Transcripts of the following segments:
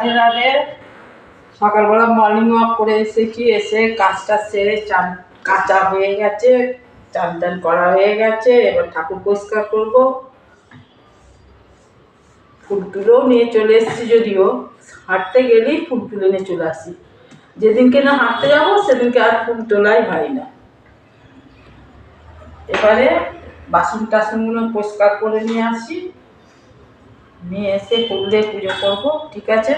রাধে রাধে। সকালবেলা morning walk করে এসেছি, এসে কাজটা সেরে চান কাঁচা হয়ে গেছে, চান টান করা হয়ে গেছে। এবার ঠাকুর পরিষ্কার করবো। ফুল তুলেও নিয়ে চলে এসেছি, যদিও হাঁটতে গেলেই ফুল তুলে নিয়ে চলে আসি। যেদিনকে না হাঁটতে যাবো সেদিনকে আর ফুল তোলাই হয় না। এবারে বাসন টাসনগুলো পরিষ্কার করে নিয়ে আসি, নিয়ে এসে ফুল দিয়ে পুজো করবো। ঠিক আছে।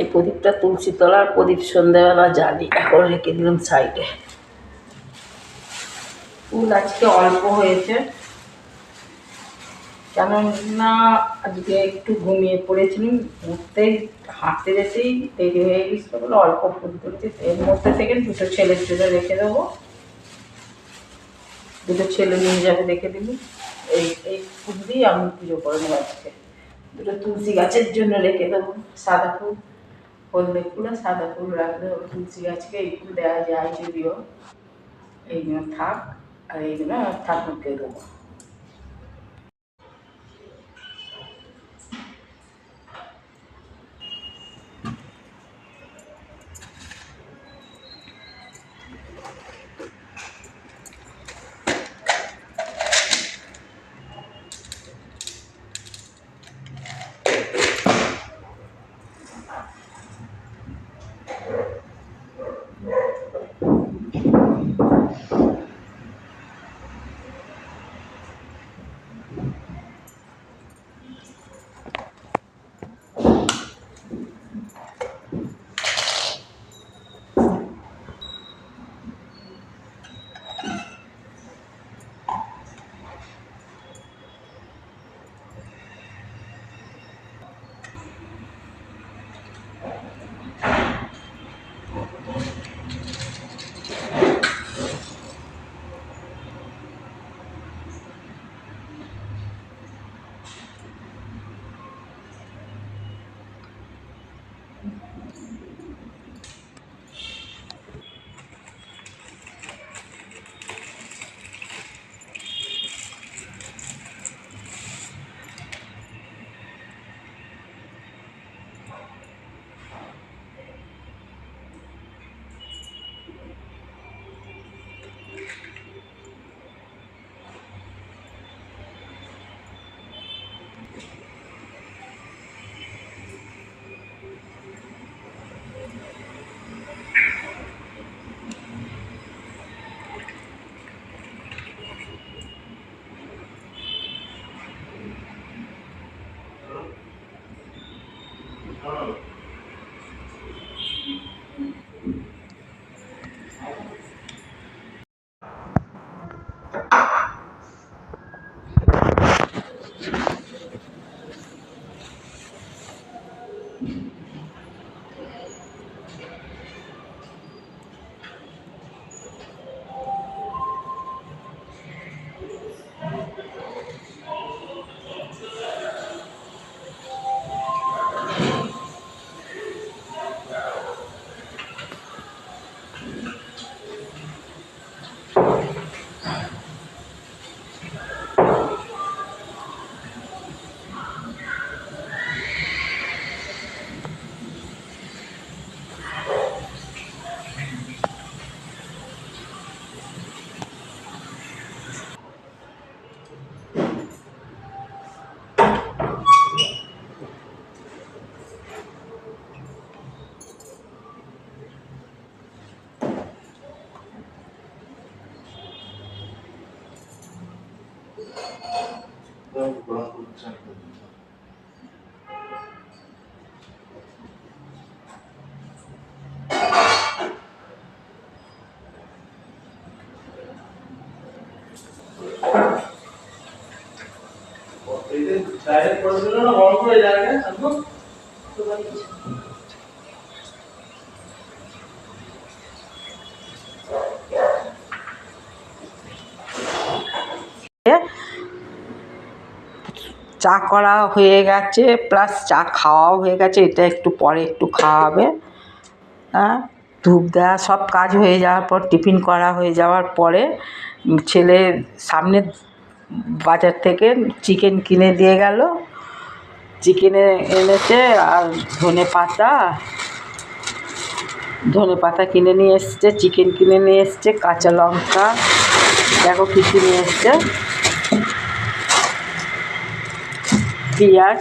এই প্রদীপটা তুলসী তলার প্রদীপ, সন্ধ্যাবেলা জ্বালি, এখন রেখে দিলাম সাইডে। ফুল আজকে অল্প হয়েছে, কেননা আজকে একটু ঘুমিয়ে পড়েছিলাম, উঠতেই হাঁটতে যেতেই দেরি হয়ে গেছিলো বলে অল্প ফুল তুলছি। এর মধ্যে থেকে দুটো ছেলের জন্য রেখে দেবো, দুটো ছেলে নিয়ে যাবে, রেখে দিবি। এই এই ফুল দিয়ে আমি পুজো করে নেবো আজকে। দুটো তুলসী গাছের জন্য রেখে দেবো, সাদা ফুল, হলদে ফুল আর সাদা ফুল রাখলে তুলসী গাছকে এই ফুল দেওয়া যায়, যদিও এইগুলো থাক, আর এইগুলো ঠাকুরকে দেবো। डायरेक्ट পড়ছিল না বড় করে জায়গা আসবো চা করা হয়ে গেছে, প্লাস চা খাওয়াও হয়ে গেছে। এটা একটু পরে একটু খাওয়া হবে। হ্যাঁ, ধূপ দেওয়া সব কাজ হয়ে যাওয়ার পর, টিফিন করা হয়ে যাওয়ার পরে ছেলে সামনে বাজার থেকে চিকেন কিনে দিয়ে গেল, চিকেনে এনেছে আর ধনে পাতা কিনে নিয়ে এসছে, চিকেন কিনে নিয়ে এসছে, কাঁচা লঙ্কা দেখো কী কী নিয়ে এসছে, পেঁয়াজ,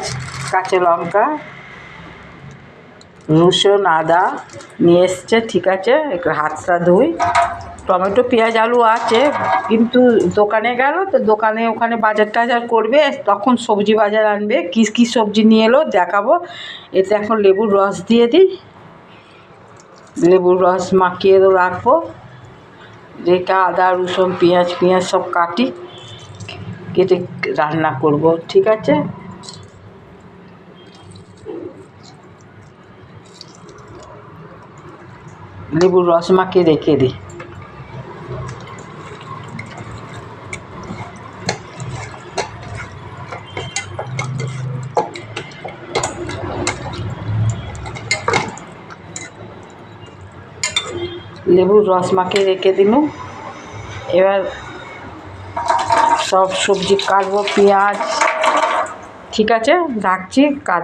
কাঁচা লঙ্কা, রসুন, আদা নিয়ে এসছে। ঠিক আছে, একটু হাতটা ধুই। টমেটো, পেঁয়াজ, আলু আছে, কিন্তু দোকানে গেল তো দোকানে ওখানে বাজার টাজার করবে, তখন সবজি বাজার আনবে। কী কী সবজি নিয়ে এলো দেখাবো। এতে এখন লেবুর রস দিয়ে দিই, লেবুর রস মাখিয়ে রাখবো, রেখে আদা রসুন পেঁয়াজ সব কেটে রান্না করব। ঠিক আছে, লেবুর রস মাখিয়ে রেখে দিই। লেবুর রস মাখিয়ে রেখে দিলাম। এবার সব সবজি কাটবো, পেঁয়াজ। ঠিক আছে, রাখছি,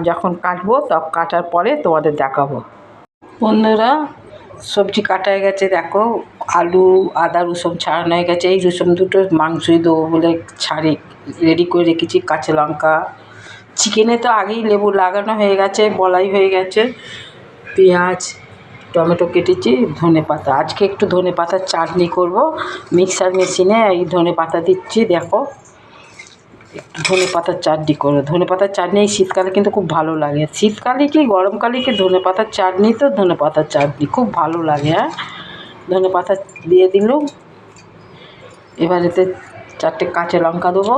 যখন কাটবো তখন কাটার পরে তোমাদের দেখাবো। বন্ধুরা, সবজি কাটা হয়ে গেছে, দেখো আলু, আদা রসুন ছাড়ানো হয়ে গেছে। এই রসুন দুটো মাংসই দেবো বলে রেডি করে রেখেছি। কাঁচা লঙ্কা, চিকেনে তো আগেই লেবু লাগানো হয়ে গেছে, বলাই হয়ে গেছে। পেঁয়াজ, টমেটো কেটেছি, ধনে পাতা। আজকে একটু ধনে পাতার চাটনি করব। মিক্সার মেশিনে এই ধনে পাতা দিচ্ছি, দেখো একটু ধনে পাতার চাটনি করো। ধনে পাতার চাটনি এই শীতকালে কিন্তু খুব ভালো লাগে। শীতকালে কি গরমকালে কি ধনে পাতার চাটনি তো ধনে পাতার চাটনি খুব ভালো লাগে। হ্যাঁ, ধনে পাতা দিয়ে দিলাম। এবার এতে 4টে কাঁচা লঙ্কা দেবো,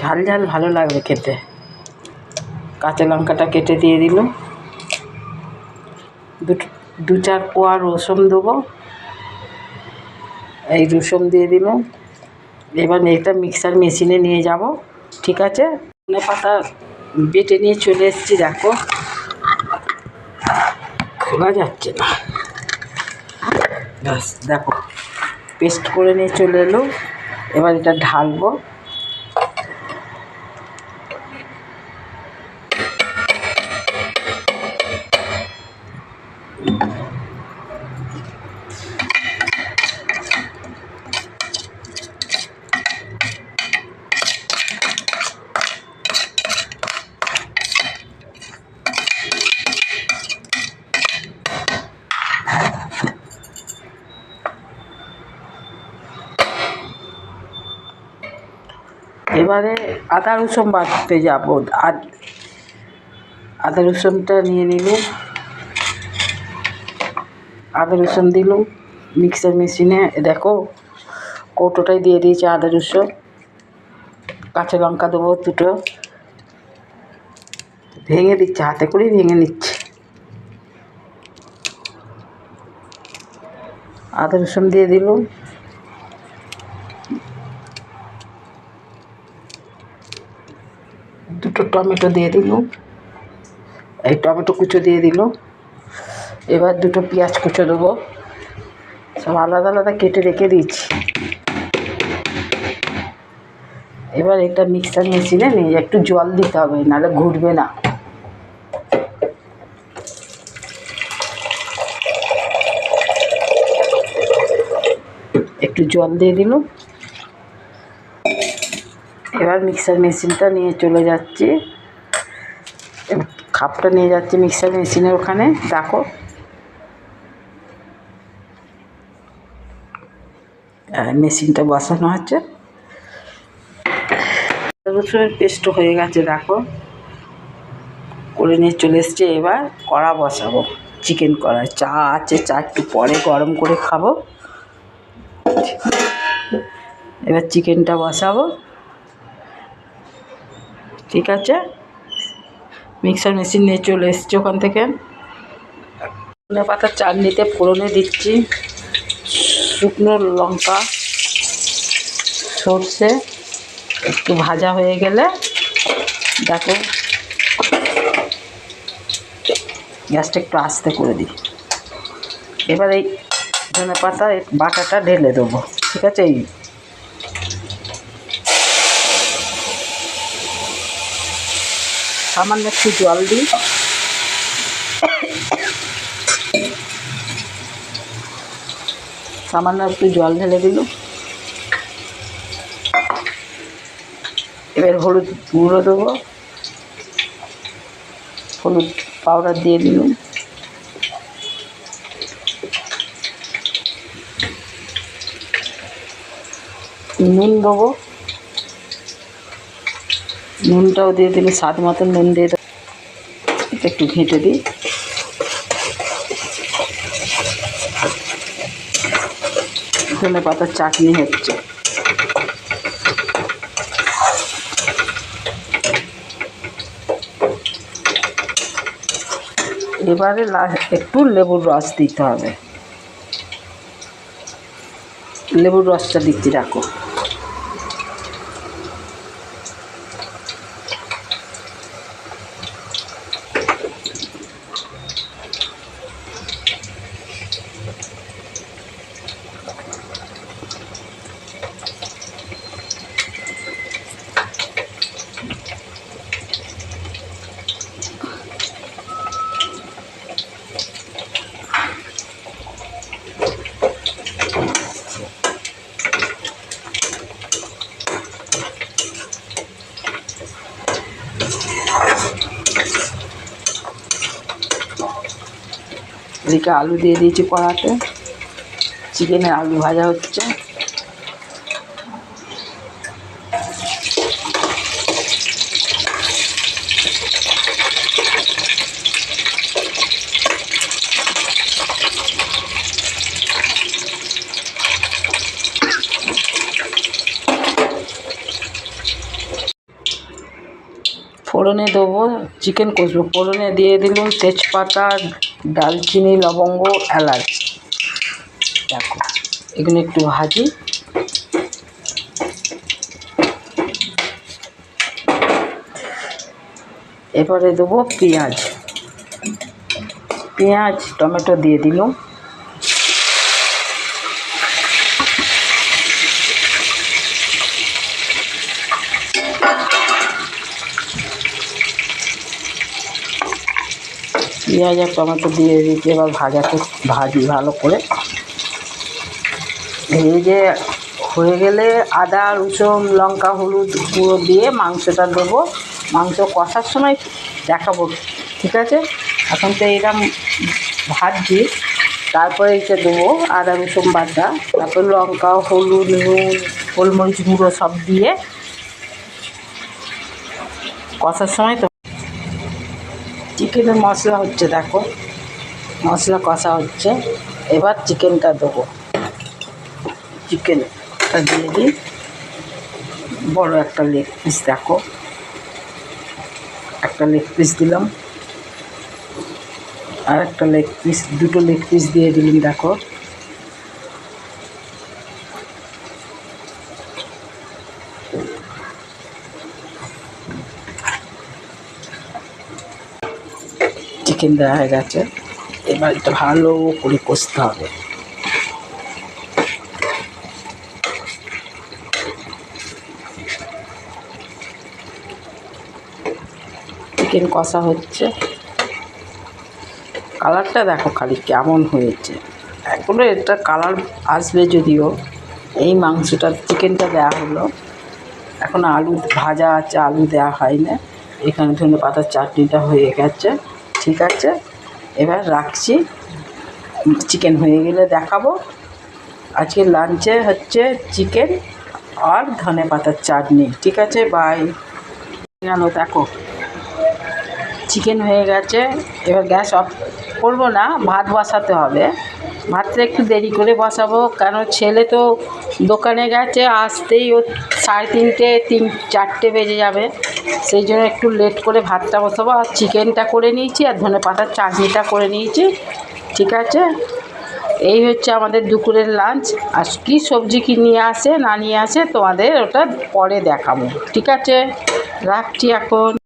ঝাল ঝাল ভালো লাগবে খেতে। কাঁচা লঙ্কাটা কেটে দিয়ে দিলাম। 2-4 কোয়া রসুন দেবো, এই রসুন দিয়ে দিলাম। এবার এটা মিক্সার মেশিনে নিয়ে যাব। ঠিক আছে, ধনে পাতা বেটে নিয়ে চলে এসেছি, দেখো খোলা যাচ্ছে না, ব্যাস দেখো পেস্ট করে নিয়ে চলে এলো। এবার এটা ঢালবো। এবারে আদা রসুন বাটতে যাবো। আদা রসুনটা নিয়ে নিলাম, আদা রসুন দিলাম মিক্সার মেশিনে। দেখো কৌটোটাই দিয়ে দিয়েছি আদা রসুন। কাঁচা লঙ্কা দেবো 2টো, ভেঙে দিচ্ছে, হাতে করেই ভেঙে নিচ্ছে। আদা রসুন দিয়ে দিলাম। দুটো টমেটো দিয়ে দিলাম, এই টমেটো কুচো দিয়ে দিলাম। এবার 2টো পেঁয়াজ কুচো দেবো, সব আলাদা আলাদা কেটে রেখে দিয়েছি। এবার এটা মিক্সার মেশিনে নিয়ে একটু জল দিতে হবে, নাহলে ঘুরবে না। একটু জল দিয়ে দিলাম। এবার মিক্সার মেশিনটা নিয়ে চলে যাচ্ছি, খাপটা নিয়ে যাচ্ছি মিক্সার মেশিনের ওখানে। দেখো মেশিনটা বসানো হচ্ছে, রসুনের পেস্ট হয়ে গেছে, দেখো করে নিয়ে চলে এসছে। এবার কড়া বসাবো, চিকেন কড়াই। চা আছে, চা একটু পরে গরম করে খাবো। এবার চিকেনটা বসাবো। ঠিক আছে, মিক্সার মেশিন নিয়ে চলে এসছে ওখান থেকে। ধনে পাতার চাটনিতে ফোড়নে দিচ্ছি শুকনো লঙ্কা, সর্ষে। একটু ভাজা হয়ে গেলে দেখো গ্যাসটা একটু আস্তে করে দিই। এবার এই ধনে পাতা বাটাটা ঢেলে দেবো, ঠিক আছে? এই সামান্য একটু জল দিই, সামান্য একটু জল ঢেলে দিল। এবার হলুদ গুঁড়ো দেবো, হলুদ পাউডার দিয়ে দিলাম, নুন দেবো, নুনটাও দিয়ে দিলে স্বাদ মতন নুন দিয়ে দেবো, একটু ঘেঁটে দিই। ধনে পাতার চাটনি হচ্ছে। এবারে একটু লেবুর রস দিতে হবে, লেবুর রসটা দিচ্ছি, রাখো। এদিকে আলু দিয়ে দিয়েছি কড়াতে, চিকেনের আলু ভাজা হচ্ছে। ফোড়নে দেবো, চিকেন কষবো, ফোড়নে দিয়ে দিলাম তেজপাতা, দালচিনি, লবঙ্গ, এলাচ। দেখো এগুলো একটু ভাজি, এবারে দেবো পেঁয়াজ, পেঁয়াজ টমেটো দিয়ে দিলাম, পেঁয়াজ আর টমেটো দিয়ে দিতে এবার ভাজি ভালো করে। ভেজে হয়ে গেলে আদা, রসুন, লঙ্কা, হলুদ গুঁড়ো দিয়ে মাংসটা দেবো। মাংস কষার সময় দেখাবো, ঠিক আছে? এখন তো এরকম ভাজছি, তারপরে এটা দেবো আদা রসুন বাটা, তারপর লঙ্কা, হলুদ, নুন, গোলমরিচ গুঁড়ো সব দিয়ে কষার সময় তো চিকেনের মশলা হচ্ছে, দেখো মশলা কষা হচ্ছে। এবার চিকেনটা দেবো, চিকেনটা দিয়ে দিই। বড় একটা লেগ পিস, দেখো একটা লেগ পিস দিলাম, আর একটা লেগ পিস, দুটো লেগ পিস দিয়ে দিলাম। দেখো চিকেন দেওয়া হয়ে গেছে, এবার এটা ভালো করে কষতে হবে। চিকেন কষা হচ্ছে, কালারটা দেখো খালি কেমন হয়েছে। এখনো এটা কালার আসবে, যদিও এই মাংসটা চিকেনটা দেওয়া হলো, এখন আলু ভাজা আছে, আলু দেওয়া হয় না। এখানে ধনে পাতার চাটনিটা হয়ে গেছে, ঠিক আছে? এবার রাখছি, চিকেন হয়ে গেলে দেখাবো। আজকে লাঞ্চে হচ্ছে চিকেন আর ধনে পাতার চাটনি, ঠিক আছে? বাই। গেল, দেখো চিকেন হয়ে গেছে। এবার গ্যাস অফ করবো না, ভাত বসাতে হবে। ভাতটা একটু দেরি করে বসাবো, কারণ ছেলে তো দোকানে গেছে, আসতেই ও 3:30 4টে বেজে যাবে। সেই জন্য একটু লেট করে ভাতটা বসাবো। আর চিকেনটা করে নিয়েছি আর ধনে পাতার চাটনিটা করে নিয়েছি, ঠিক আছে? এই হচ্ছে আমাদের দুপুরের লাঞ্চ। আর কী সবজি কি নিয়ে আসে না নিয়ে আসে তোমাদের ওটা পরে দেখাবো, ঠিক আছে? রাখছি এখন।